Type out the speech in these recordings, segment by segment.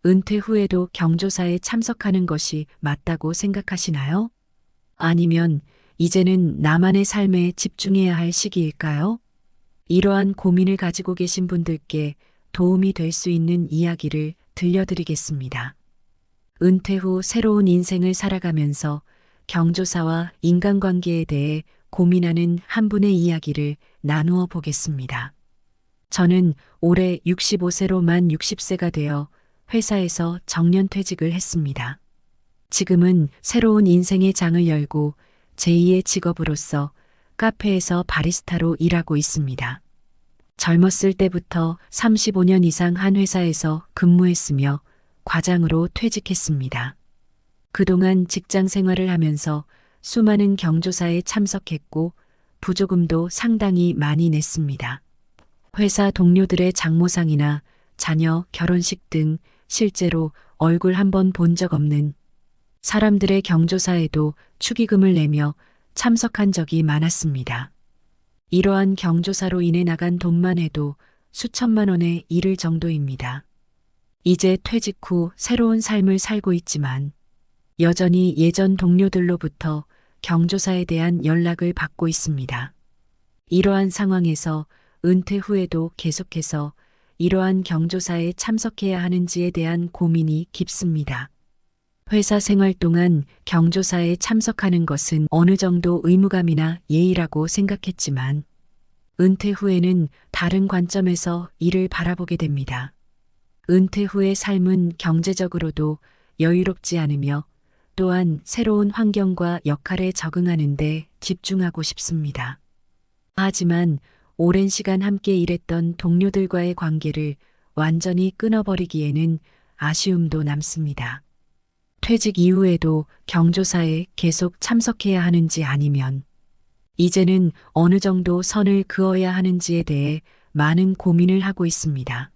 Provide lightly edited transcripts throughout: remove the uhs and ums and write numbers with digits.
은퇴 후에도 경조사에 참석하는 것이 맞다고 생각하시나요? 아니면 이제는 나만의 삶에 집중해야 할 시기일까요? 이러한 고민을 가지고 계신 분들께 도움이 될 수 있는 이야기를 들려드리겠습니다. 은퇴 후 새로운 인생을 살아가면서 경조사와 인간관계에 대해 고민하는 한 분의 이야기를 나누어 보겠습니다. 저는 올해 65세로 만 60세가 되어 회사에서 정년퇴직을 했습니다. 지금은 새로운 인생의 장을 열고 제2의 직업으로서 카페에서 바리스타로 일하고 있습니다. 젊었을 때부터 35년 이상 한 회사에서 근무했으며 과장으로 퇴직했습니다. 그동안 직장 생활을 하면서 수많은 경조사에 참석했고 부조금도 상당히 많이 냈습니다. 회사 동료들의 장모상이나 자녀 결혼식 등 실제로 얼굴 한 번 본 적 없는 사람들의 경조사에도 축의금을 내며 참석한 적이 많았습니다. 이러한 경조사로 인해 나간 돈만 해도 수천만 원에 이를 정도입니다. 이제 퇴직 후 새로운 삶을 살고 있지만 여전히 예전 동료들로부터 경조사에 대한 연락을 받고 있습니다. 이러한 상황에서 은퇴 후에도 계속해서 이러한 경조사에 참석해야 하는지에 대한 고민이 깊습니다. 회사 생활 동안 경조사에 참석하는 것은 어느 정도 의무감이나 예의라고 생각했지만 은퇴 후에는 다른 관점에서 이를 바라보게 됩니다. 은퇴 후의 삶은 경제적으로도 여유롭지 않으며 또한 새로운 환경과 역할에 적응하는 데 집중하고 싶습니다. 하지만 오랜 시간 함께 일했던 동료들과의 관계를 완전히 끊어버리기에는 아쉬움도 남습니다. 퇴직 이후에도 경조사에 계속 참석해야 하는지 아니면 이제는 어느 정도 선을 그어야 하는지에 대해 많은 고민을 하고 있습니다.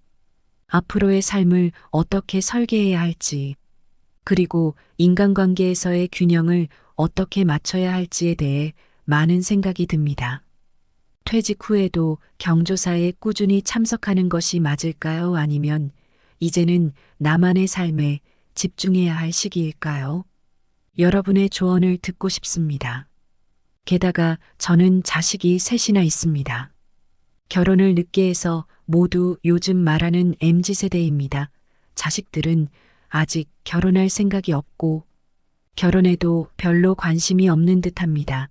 앞으로의 삶을 어떻게 설계해야 할지, 그리고 인간관계에서의 균형을 어떻게 맞춰야 할지에 대해 많은 생각이 듭니다. 퇴직 후에도 경조사에 꾸준히 참석하는 것이 맞을까요? 아니면 이제는 나만의 삶에 집중해야 할 시기일까요? 여러분의 조언을 듣고 싶습니다. 게다가 저는 자식이 셋이나 있습니다. 결혼을 늦게 해서 모두 요즘 말하는 MZ세대입니다. 자식들은 아직 결혼할 생각이 없고 결혼에도 별로 관심이 없는 듯합니다.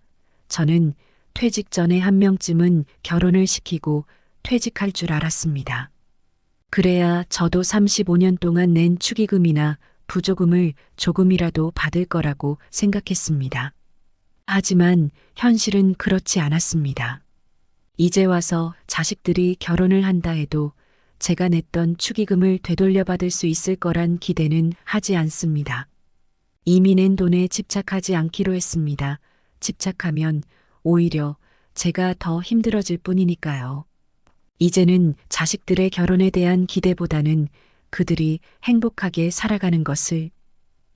저는 퇴직 전에 한 명쯤은 결혼을 시키고 퇴직할 줄 알았습니다. 그래야 저도 35년 동안 낸 축의금이나 부조금을 조금이라도 받을 거라고 생각했습니다. 하지만 현실은 그렇지 않았습니다. 이제 와서 자식들이 결혼을 한다 해도 제가 냈던 축의금을 되돌려받을 수 있을 거란 기대는 하지 않습니다. 이미 낸 돈에 집착하지 않기로 했습니다. 집착하면 오히려 제가 더 힘들어질 뿐이니까요. 이제는 자식들의 결혼에 대한 기대보다는 그들이 행복하게 살아가는 것을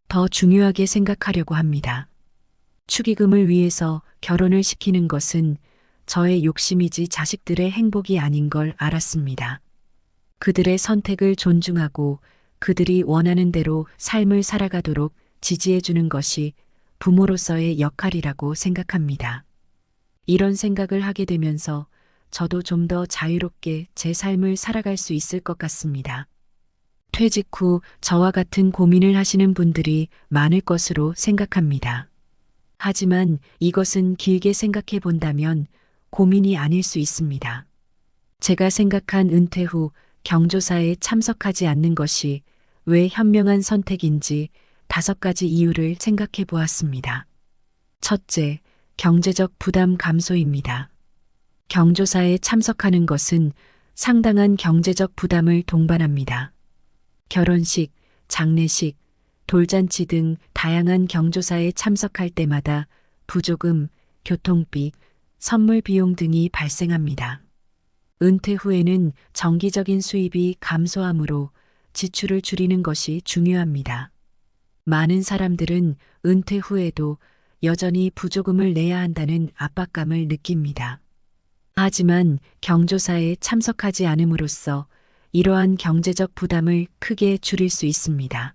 더 중요하게 생각하려고 합니다. 축의금을 위해서 결혼을 시키는 것은 저의 욕심이지 자식들의 행복이 아닌 걸 알았습니다. 그들의 선택을 존중하고 그들이 원하는 대로 삶을 살아가도록 지지해 주는 것이 부모로서의 역할이라고 생각합니다. 이런 생각을 하게 되면서 저도 좀 더 자유롭게 제 삶을 살아갈 수 있을 것 같습니다. 퇴직 후 저와 같은 고민을 하시는 분들이 많을 것으로 생각합니다. 하지만 이것은 길게 생각해 본다면 고민이 아닐 수 있습니다. 제가 생각한 은퇴 후 경조사에 참석하지 않는 것이 왜 현명한 선택인지 5가지 이유를 생각해 보았습니다. 첫째, 경제적 부담 감소입니다. 경조사에 참석하는 것은 상당한 경제적 부담을 동반합니다. 결혼식, 장례식, 돌잔치 등 다양한 경조사에 참석할 때마다 부조금, 교통비, 선물 비용 등이 발생합니다. 은퇴 후에는 정기적인 수입이 감소하므로 지출을 줄이는 것이 중요합니다. 많은 사람들은 은퇴 후에도 여전히 부조금을 내야 한다는 압박감을 느낍니다. 하지만 경조사에 참석하지 않음으로써 이러한 경제적 부담을 크게 줄일 수 있습니다.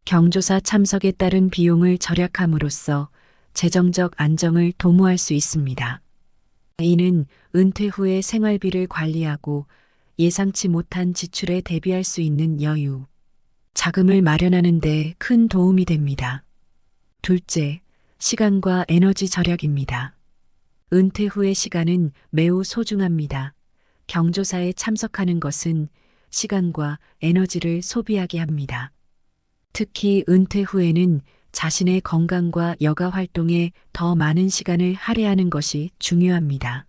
경조사 참석에 따른 비용을 절약함으로써 재정적 안정을 도모할 수 있습니다. 이는 은퇴 후의 생활비를 관리하고 예상치 못한 지출에 대비할 수 있는 여유, 자금을 마련하는 데 큰 도움이 됩니다. 둘째, 시간과 에너지 절약입니다. 은퇴 후의 시간은 매우 소중합니다. 경조사에 참석하는 것은 시간과 에너지를 소비하게 합니다. 특히 은퇴 후에는 자신의 건강과 여가 활동에 더 많은 시간을 할애하는 것이 중요합니다.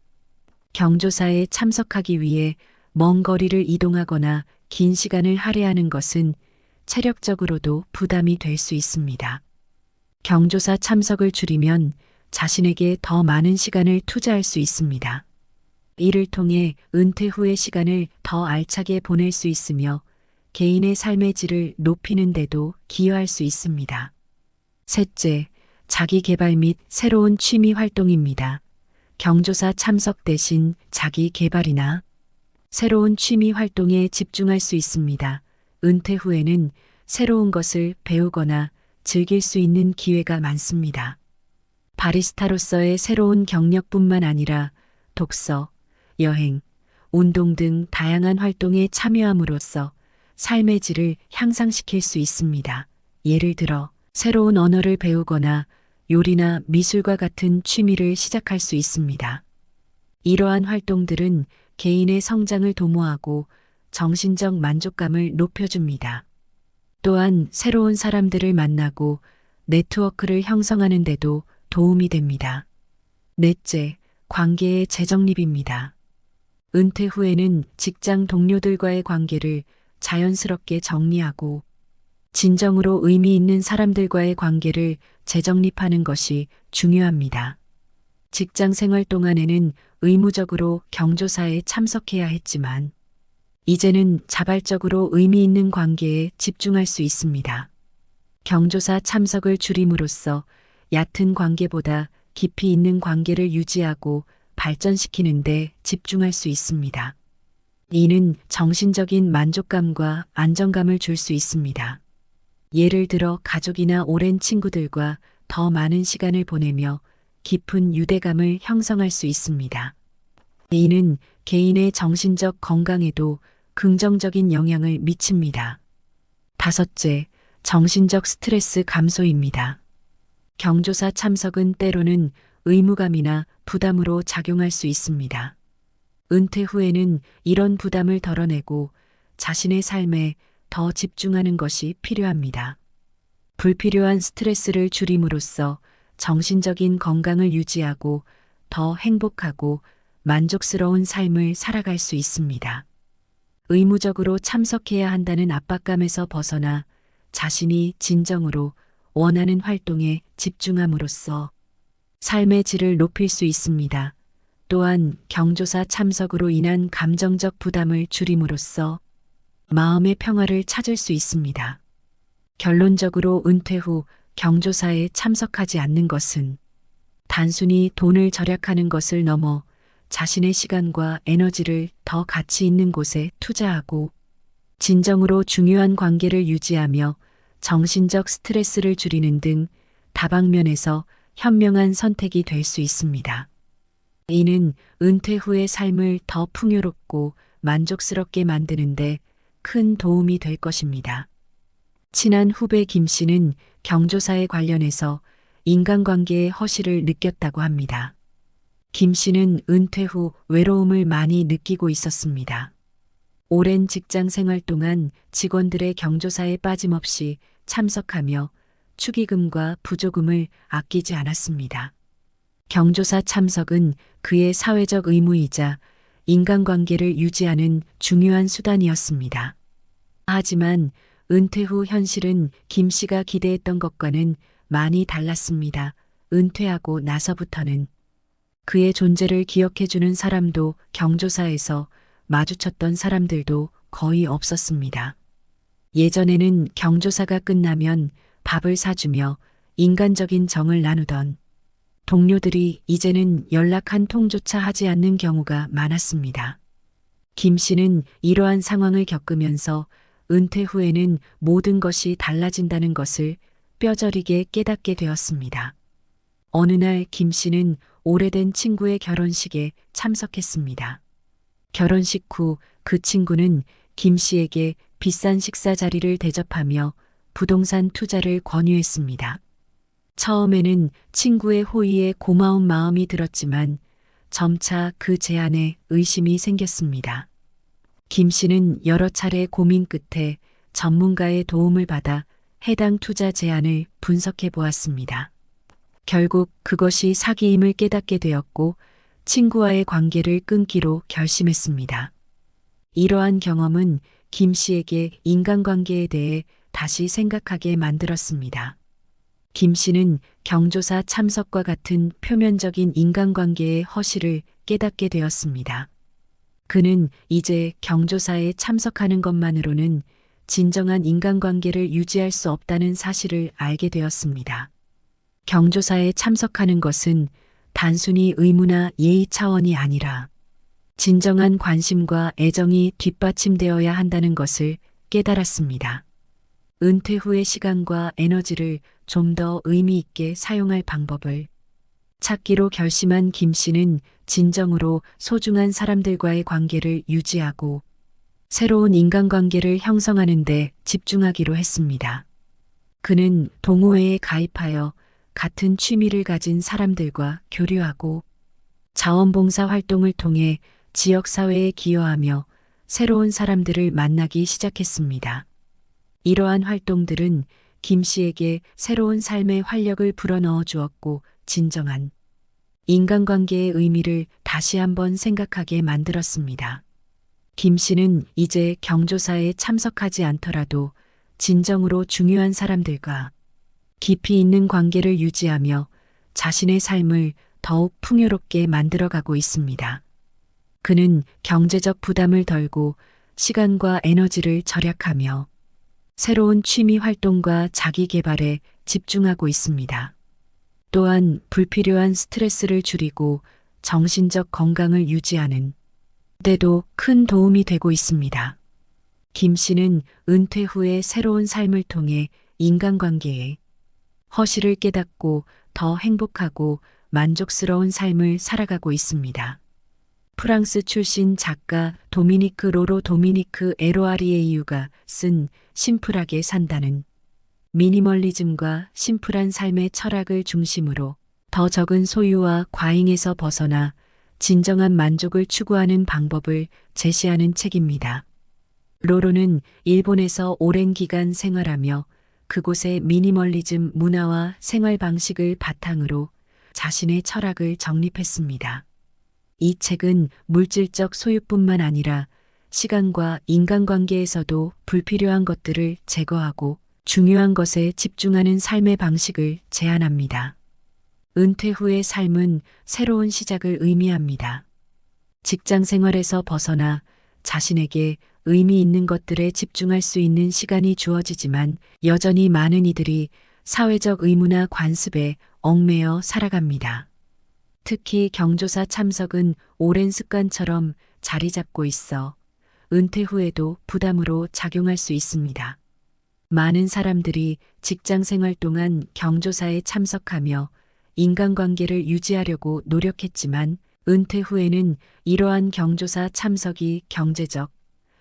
경조사에 참석하기 위해 먼 거리를 이동하거나 긴 시간을 할애하는 것은 체력적으로도 부담이 될 수 있습니다. 경조사 참석을 줄이면 자신에게 더 많은 시간을 투자할 수 있습니다. 이를 통해 은퇴 후의 시간을 더 알차게 보낼 수 있으며 개인의 삶의 질을 높이는 데도 기여할 수 있습니다. 셋째, 자기 개발 및 새로운 취미 활동입니다. 경조사 참석 대신 자기 개발이나 새로운 취미 활동에 집중할 수 있습니다. 은퇴 후에는 새로운 것을 배우거나 즐길 수 있는 기회가 많습니다. 바리스타로서의 새로운 경력뿐만 아니라 독서, 여행, 운동 등 다양한 활동에 참여함으로써 삶의 질을 향상시킬 수 있습니다. 예를 들어 새로운 언어를 배우거나 요리나 미술과 같은 취미를 시작할 수 있습니다. 이러한 활동들은 개인의 성장을 도모하고 정신적 만족감을 높여줍니다. 또한 새로운 사람들을 만나고 네트워크를 형성하는 데도 도움이 됩니다. 넷째, 관계의 재정립입니다. 은퇴 후에는 직장 동료들과의 관계를 자연스럽게 정리하고 진정으로 의미 있는 사람들과의 관계를 재정립하는 것이 중요합니다. 직장 생활 동안에는 의무적으로 경조사에 참석해야 했지만 이제는 자발적으로 의미 있는 관계에 집중할 수 있습니다. 경조사 참석을 줄임으로써 얕은 관계보다 깊이 있는 관계를 유지하고 발전시키는 데 집중할 수 있습니다. 이는 정신적인 만족감과 안정감을 줄 수 있습니다. 예를 들어 가족이나 오랜 친구들과 더 많은 시간을 보내며 깊은 유대감을 형성할 수 있습니다. 이는 개인의 정신적 건강에도 긍정적인 영향을 미칩니다. 다섯째, 정신적 스트레스 감소입니다. 경조사 참석은 때로는 의무감이나 부담으로 작용할 수 있습니다. 은퇴 후에는 이런 부담을 덜어내고 자신의 삶에 더 집중하는 것이 필요합니다. 불필요한 스트레스를 줄임으로써 정신적인 건강을 유지하고 더 행복하고 만족스러운 삶을 살아갈 수 있습니다. 의무적으로 참석해야 한다는 압박감에서 벗어나 자신이 진정으로 원하는 활동에 집중함으로써 삶의 질을 높일 수 있습니다. 또한 경조사 참석으로 인한 감정적 부담을 줄임으로써 마음의 평화를 찾을 수 있습니다. 결론적으로 은퇴 후 경조사에 참석하지 않는 것은 단순히 돈을 절약하는 것을 넘어 자신의 시간과 에너지를 더 가치 있는 곳에 투자하고 진정으로 중요한 관계를 유지하며 정신적 스트레스를 줄이는 등 다방면에서 현명한 선택이 될 수 있습니다. 이는 은퇴 후의 삶을 더 풍요롭고 만족스럽게 만드는데 큰 도움이 될 것입니다. 친한 후배 김 씨는 경조사에 관련해서 인간관계의 허실을 느꼈다고 합니다. 김 씨는 은퇴 후 외로움을 많이 느끼고 있었습니다. 오랜 직장 생활 동안 직원들의 경조사에 빠짐없이 참석하며 축의금과 부조금을 아끼지 않았습니다. 경조사 참석은 그의 사회적 의무이자 인간관계를 유지하는 중요한 수단이었습니다. 하지만 은퇴 후 현실은 김 씨가 기대했던 것과는 많이 달랐습니다. 은퇴하고 나서부터는 그의 존재를 기억해주는 사람도 경조사에서 마주쳤던 사람들도 거의 없었습니다. 예전에는 경조사가 끝나면 밥을 사주며 인간적인 정을 나누던 동료들이 이제는 연락 한 통조차 하지 않는 경우가 많았습니다. 김 씨는 이러한 상황을 겪으면서 은퇴 후에는 모든 것이 달라진다는 것을 뼈저리게 깨닫게 되었습니다. 어느 날 김 씨는 오래된 친구의 결혼식에 참석했습니다. 결혼식 후 그 친구는 김 씨에게 비싼 식사 자리를 대접하며 부동산 투자를 권유했습니다. 처음에는 친구의 호의에 고마운 마음이 들었지만 점차 그 제안에 의심이 생겼습니다. 김 씨는 여러 차례 고민 끝에 전문가의 도움을 받아 해당 투자 제안을 분석해 보았습니다. 결국 그것이 사기임을 깨닫게 되었고 친구와의 관계를 끊기로 결심했습니다. 이러한 경험은 김 씨에게 인간관계에 대해 다시 생각하게 만들었습니다. 김 씨는 경조사 참석과 같은 표면적인 인간관계의 허실을 깨닫게 되었습니다. 그는 이제 경조사에 참석하는 것만으로는 진정한 인간관계를 유지할 수 없다는 사실을 알게 되었습니다. 경조사에 참석하는 것은 단순히 의무나 예의 차원이 아니라 진정한 관심과 애정이 뒷받침되어야 한다는 것을 깨달았습니다. 은퇴 후의 시간과 에너지를 좀 더 의미 있게 사용할 방법을 찾기로 결심한 김 씨는 진정으로 소중한 사람들과의 관계를 유지하고 새로운 인간관계를 형성하는 데 집중하기로 했습니다. 그는 동호회에 가입하여 같은 취미를 가진 사람들과 교류하고 자원봉사 활동을 통해 지역사회에 기여하며 새로운 사람들을 만나기 시작했습니다. 이러한 활동들은 김 씨에게 새로운 삶의 활력을 불어넣어 주었고 진정한 인간관계의 의미를 다시 한번 생각하게 만들었습니다. 김 씨는 이제 경조사에 참석하지 않더라도 진정으로 중요한 사람들과 깊이 있는 관계를 유지하며 자신의 삶을 더욱 풍요롭게 만들어가고 있습니다. 그는 경제적 부담을 덜고 시간과 에너지를 절약하며 새로운 취미 활동과 자기 개발에 집중하고 있습니다. 또한 불필요한 스트레스를 줄이고 정신적 건강을 유지하는 데도 큰 도움이 되고 있습니다. 김 씨는 은퇴 후에 새로운 삶을 통해 인간관계에 허실을 깨닫고 더 행복하고 만족스러운 삶을 살아가고 있습니다. 프랑스 출신 작가 도미니크 로로 도미니크 에로아리에이유가 쓴 심플하게 산다는 미니멀리즘과 심플한 삶의 철학을 중심으로 더 적은 소유와 과잉에서 벗어나 진정한 만족을 추구하는 방법을 제시하는 책입니다. 로로는 일본에서 오랜 기간 생활하며 그곳의 미니멀리즘 문화와 생활 방식을 바탕으로 자신의 철학을 정립했습니다. 이 책은 물질적 소유뿐만 아니라 시간과 인간관계에서도 불필요한 것들을 제거하고 중요한 것에 집중하는 삶의 방식을 제안합니다. 은퇴 후의 삶은 새로운 시작을 의미합니다. 직장 생활에서 벗어나 자신에게 의미 있는 것들에 집중할 수 있는 시간이 주어지지만 여전히 많은 이들이 사회적 의무나 관습에 얽매여 살아갑니다. 특히 경조사 참석은 오랜 습관처럼 자리 잡고 있어 은퇴 후에도 부담으로 작용할 수 있습니다. 많은 사람들이 직장 생활 동안 경조사에 참석하며 인간관계를 유지하려고 노력했지만 은퇴 후에는 이러한 경조사 참석이 경제적,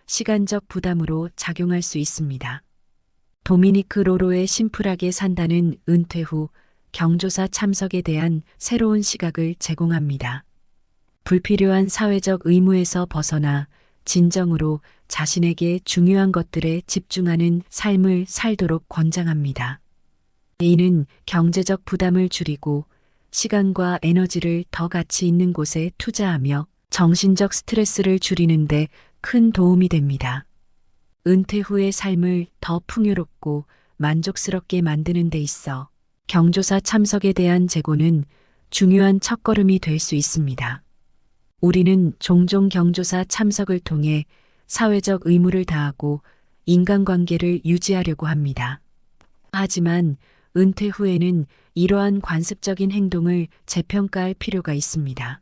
시간적 부담으로 작용할 수 있습니다. 도미니크 로로의 심플하게 산다는 은퇴 후 경조사 참석에 대한 새로운 시각을 제공합니다. 불필요한 사회적 의무에서 벗어나 진정으로 자신에게 중요한 것들에 집중하는 삶을 살도록 권장합니다. 이는 경제적 부담을 줄이고 시간과 에너지를 더 가치 있는 곳에 투자하며 정신적 스트레스를 줄이는 데 큰 도움이 됩니다. 은퇴 후의 삶을 더 풍요롭고 만족스럽게 만드는 데 있어 경조사 참석에 대한 재고는 중요한 첫걸음이 될 수 있습니다. 우리는 종종 경조사 참석을 통해 사회적 의무를 다하고 인간관계를 유지하려고 합니다. 하지만 은퇴 후에는 이러한 관습적인 행동을 재평가할 필요가 있습니다.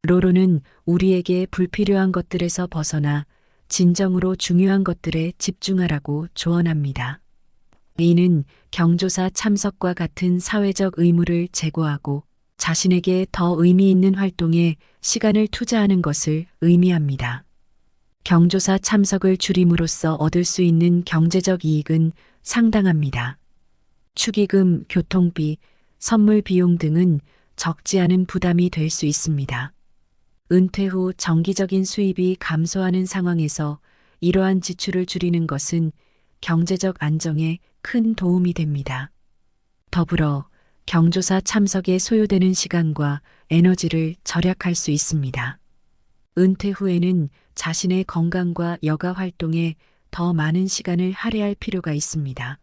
로로는 우리에게 불필요한 것들에서 벗어나 진정으로 중요한 것들에 집중하라고 조언합니다. 이는 경조사 참석과 같은 사회적 의무를 제고하고 자신에게 더 의미 있는 활동에 시간을 투자하는 것을 의미합니다. 경조사 참석을 줄임으로써 얻을 수 있는 경제적 이익은 상당합니다. 축의금, 교통비, 선물 비용 등은 적지 않은 부담이 될 수 있습니다. 은퇴 후 정기적인 수입이 감소하는 상황에서 이러한 지출을 줄이는 것은 경제적 안정에 큰 도움이 됩니다. 더불어 경조사 참석에 소요되는 시간과 에너지를 절약할 수 있습니다. 은퇴 후에는 자신의 건강과 여가 활동에 더 많은 시간을 할애할 필요가 있습니다.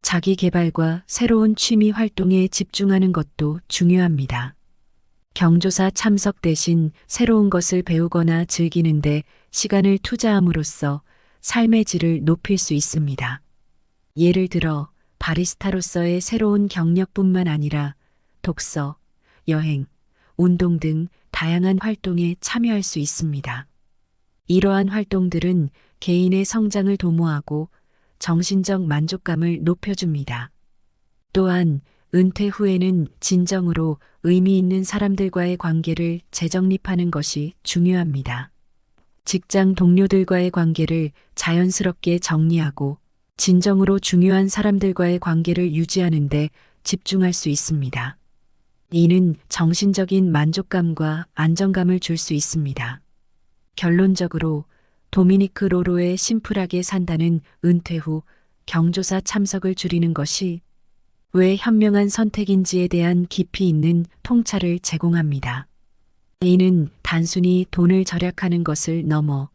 자기 개발과 새로운 취미 활동에 집중하는 것도 중요합니다. 경조사 참석 대신 새로운 것을 배우거나 즐기는데 시간을 투자함으로써 삶의 질을 높일 수 있습니다. 예를 들어 바리스타로서의 새로운 경력뿐만 아니라 독서, 여행, 운동 등 다양한 활동에 참여할 수 있습니다. 이러한 활동들은 개인의 성장을 도모하고 정신적 만족감을 높여줍니다. 또한 은퇴 후에는 진정으로 의미 있는 사람들과의 관계를 재정립하는 것이 중요합니다. 직장 동료들과의 관계를 자연스럽게 정리하고 진정으로 중요한 사람들과의 관계를 유지하는 데 집중할 수 있습니다. 이는 정신적인 만족감과 안정감을 줄 수 있습니다. 결론적으로 도미니크 로로의 심플하게 산다는 은퇴 후 경조사 참석을 줄이는 것이 왜 현명한 선택인지에 대한 깊이 있는 통찰을 제공합니다. 이는 단순히 돈을 절약하는 것을 넘어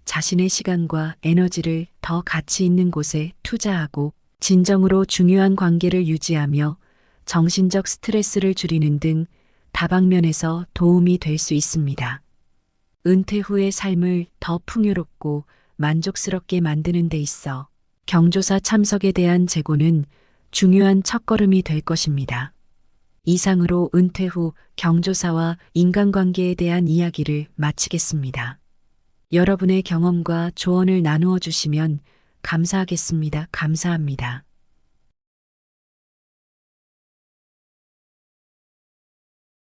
자신의 시간과 에너지를 더 가치 있는 곳에 투자하고 진정으로 중요한 관계를 유지하며 정신적 스트레스를 줄이는 등 다방면에서 도움이 될 수 있습니다. 은퇴 후의 삶을 더 풍요롭고 만족스럽게 만드는 데 있어 경조사 참석에 대한 재고는 중요한 첫걸음이 될 것입니다. 이상으로 은퇴 후 경조사와 인간관계에 대한 이야기를 마치겠습니다. 여러분의 경험과 조언을 나누어 주시면 감사하겠습니다. 감사합니다.